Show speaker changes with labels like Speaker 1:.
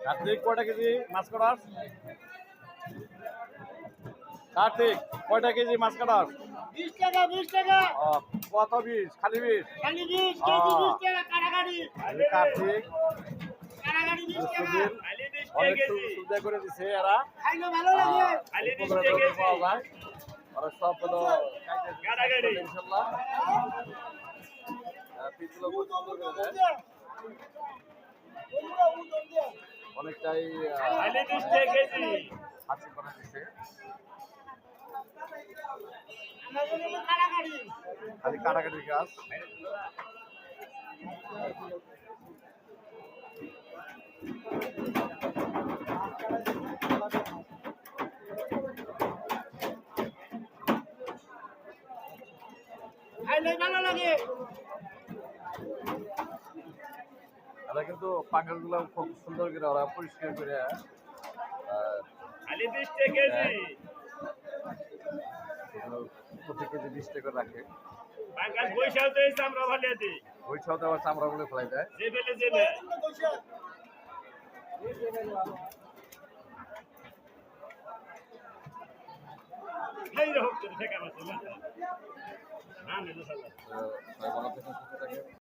Speaker 1: কার্তিক কয়টা কেজি মাছ কাটাস? কার্তিক কয়টা কেজি মাছ কাটাস?
Speaker 2: 20 টাকা 20 টাকা
Speaker 1: কত বিষ? খালি বিষ?
Speaker 2: খালি 20 কেজি 20 টাকা কারাগাড়ি
Speaker 1: কার্তিক
Speaker 2: কারাগাড়ি 20 টাকা
Speaker 1: সুধীর
Speaker 2: খালি 20
Speaker 1: অনেক
Speaker 2: কেজি
Speaker 1: সুবিধা করে দিছে এরা।
Speaker 2: খাইলে ভালো লাগে
Speaker 1: খালি 20 টাকা পাওয়া যায়। ওরা সব হলো
Speaker 2: কারাগাড়ি
Speaker 1: ইনশাআল্লাহ। পিছগুলো খুব সুন্দর করে দেয়। অনেকটাই
Speaker 2: খালি 20 কেজি
Speaker 1: হাসি করে দিছে।
Speaker 2: আমাদের হলো কারাগাড়ি
Speaker 1: খালি কাটাকাটির কাজ।
Speaker 2: খাইলে ভালো লাগে
Speaker 1: এটা কিন্তু পাঙ্গাল গুলো খুব সুন্দর করে ওরা পরিষ্কার করে
Speaker 2: খালি 20 কেজি
Speaker 1: প্রতি কেজি 20 টাকা রাখে।
Speaker 2: বাঙ্গাল বৈশাল দেই আমরা ভালো দেই
Speaker 1: ওই ছাওতে আবার চামড়া গুলো ফেলাই দেয়।
Speaker 2: জেবেলে জেবে এই রকম করে ঠেকা মাছ না না না
Speaker 1: সবাই ভালো থাকেন, সুস্থ থাকেন।